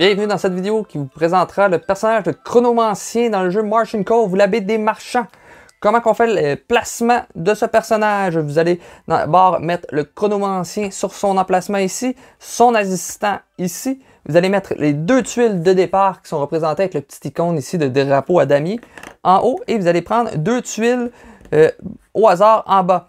Bienvenue dans cette vidéo qui vous présentera le personnage de Chronomancien dans le jeu Martian Cove, l'abbé des marchands. Comment qu'on fait le placement de ce personnage? Vous allez d'abord mettre le Chronomancien sur son emplacement ici, son assistant ici. Vous allez mettre les deux tuiles de départ qui sont représentées avec le petit icône ici de drapeau à damier en haut. Et vous allez prendre deux tuiles au hasard en bas.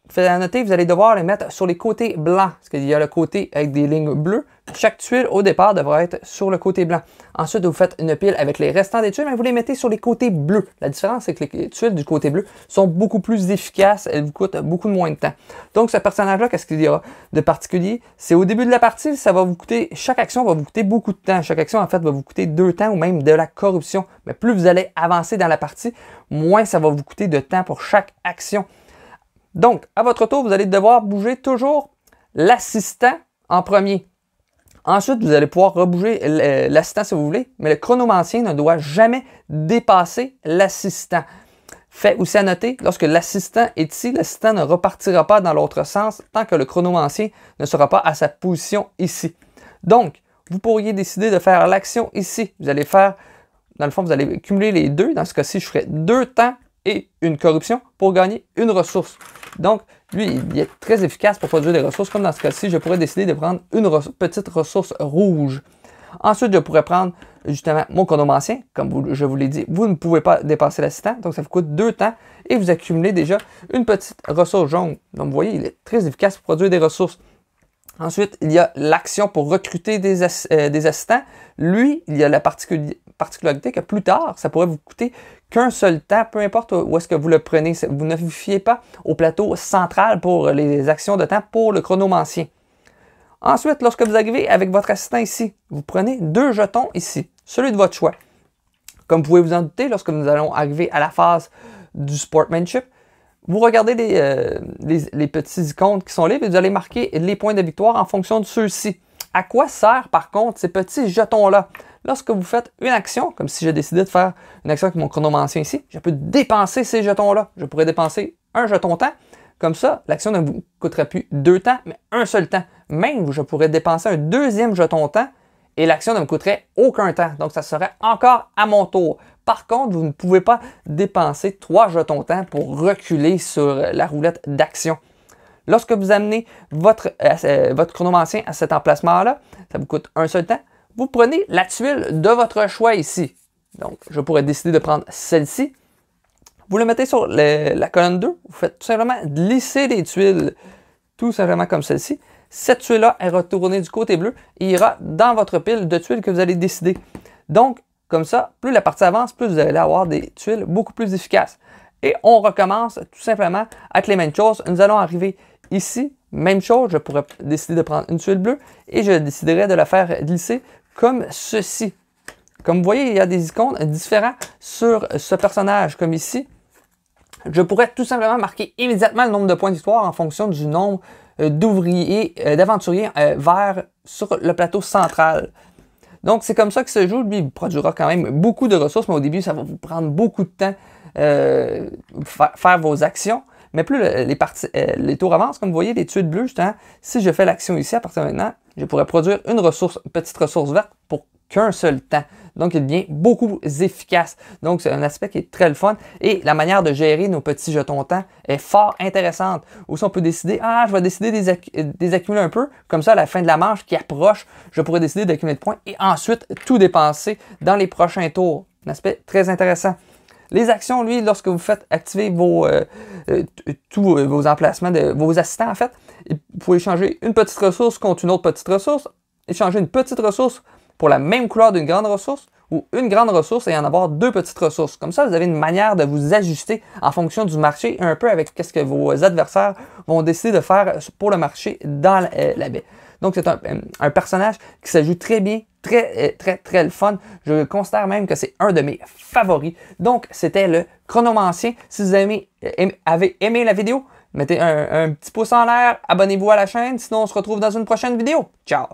Faites à noter, vous allez devoir les mettre sur les côtés blancs, parce qu'il y a le côté avec des lignes bleues. Chaque tuile au départ devra être sur le côté blanc. Ensuite, vous faites une pile avec les restants des tuiles, mais vous les mettez sur les côtés bleus. La différence, c'est que les tuiles du côté bleu sont beaucoup plus efficaces, elles vous coûtent beaucoup moins de temps. Donc, ce personnage-là, qu'est-ce qu'il y aura de particulier? C'est au début de la partie, ça va vous coûter, chaque action va vous coûter beaucoup de temps. Chaque action, en fait, va vous coûter 2 temps ou même de la corruption. Mais plus vous allez avancer dans la partie, moins ça va vous coûter de temps pour chaque action. Donc, à votre tour, vous allez devoir bouger toujours l'assistant en premier. Ensuite, vous allez pouvoir rebouger l'assistant si vous voulez, mais le chronomancien ne doit jamais dépasser l'assistant. Fait aussi à noter, lorsque l'assistant est ici, l'assistant ne repartira pas dans l'autre sens tant que le chronomancien ne sera pas à sa position ici. Donc, vous pourriez décider de faire l'action ici. Vous allez faire, dans le fond, vous allez cumuler les deux. Dans ce cas-ci, je ferai 2 temps et une corruption pour gagner une ressource. Donc, lui, il est très efficace pour produire des ressources. Comme dans ce cas-ci, je pourrais décider de prendre une petite ressource rouge. Ensuite, je pourrais prendre justement mon chronomancien. Comme je vous l'ai dit, vous ne pouvez pas dépasser l'assistant. Donc, ça vous coûte 2 temps et vous accumulez déjà une petite ressource jaune. Donc, vous voyez, il est très efficace pour produire des ressources. Ensuite, il y a l'action pour recruter des assistants. Lui, il y a la particularité que plus tard, ça pourrait vous coûter qu'un seul temps, peu importe où est-ce que vous le prenez. Vous ne vous fiez pas au plateau central pour les actions de temps pour le chronomancien. Ensuite, lorsque vous arrivez avec votre assistant ici, vous prenez 2 jetons ici, celui de votre choix. Comme vous pouvez vous en douter, lorsque nous allons arriver à la phase du sportsmanship, vous regardez les petits icônes qui sont là et vous allez marquer les points de victoire en fonction de ceux-ci. À quoi servent par contre ces petits jetons-là? Lorsque vous faites une action, comme si j'ai décidé de faire une action avec mon chronomancien ici, je peux dépenser ces jetons-là. Je pourrais dépenser un jeton temps. Comme ça, l'action ne vous coûterait plus 2 temps, mais un seul temps. Même, je pourrais dépenser un deuxième jeton temps et l'action ne me coûterait aucun temps. Donc, ça serait encore à mon tour. Par contre, vous ne pouvez pas dépenser 3 jetons temps pour reculer sur la roulette d'action. Lorsque vous amenez votre chronomancien à cet emplacement-là, ça vous coûte un seul temps. Vous prenez la tuile de votre choix ici. Donc, je pourrais décider de prendre celle-ci. Vous le mettez sur la colonne 2. Vous faites tout simplement glisser les tuiles, tout simplement comme celle-ci. Cette tuile-là est retournée du côté bleu et ira dans votre pile de tuiles que vous allez décider. Donc, comme ça, plus la partie avance, plus vous allez avoir des tuiles beaucoup plus efficaces. Et on recommence tout simplement avec les mêmes choses. Nous allons arriver ici. Même chose, je pourrais décider de prendre une tuile bleue et je déciderai de la faire glisser comme ceci. Comme vous voyez, il y a des icônes différents sur ce personnage, comme ici. Je pourrais tout simplement marquer immédiatement le nombre de points de victoire en fonction du nombre d'ouvriers, d'aventuriers verts sur le plateau central. Donc, c'est comme ça que se joue. Lui, il produira quand même beaucoup de ressources, mais au début, ça va vous prendre beaucoup de temps faire vos actions. Mais plus les tours avancent, comme vous voyez, les tuiles bleues, justement, si je fais l'action ici, à partir de maintenant, je pourrais produire une petite ressource verte pour qu'un seul temps. Donc, il devient beaucoup efficace. Donc, c'est un aspect qui est très le fun. Et la manière de gérer nos petits jetons temps est fort intéressante. Aussi, on peut décider, je vais décider de les accumuler un peu. Comme ça, à la fin de la manche qui approche, je pourrais décider d'accumuler de points et ensuite tout dépenser dans les prochains tours. Un aspect très intéressant. Les actions, lui, lorsque vous faites activer tous vos emplacements, vos assistants, en fait, vous pouvez échanger une petite ressource contre une autre petite ressource, échanger une petite ressource pour la même couleur d'une grande ressource, ou une grande ressource et en avoir 2 petites ressources. Comme ça, vous avez une manière de vous ajuster en fonction du marché, un peu avec ce que vos adversaires vont décider de faire pour le marché dans la baie. Donc, c'est un personnage qui se joue très bien, très le fun. Je considère même que c'est un de mes favoris. Donc, c'était le Chronomancien. Si vous avez aimé la vidéo, mettez un petit pouce en l'air, abonnez-vous à la chaîne, sinon on se retrouve dans une prochaine vidéo. Ciao!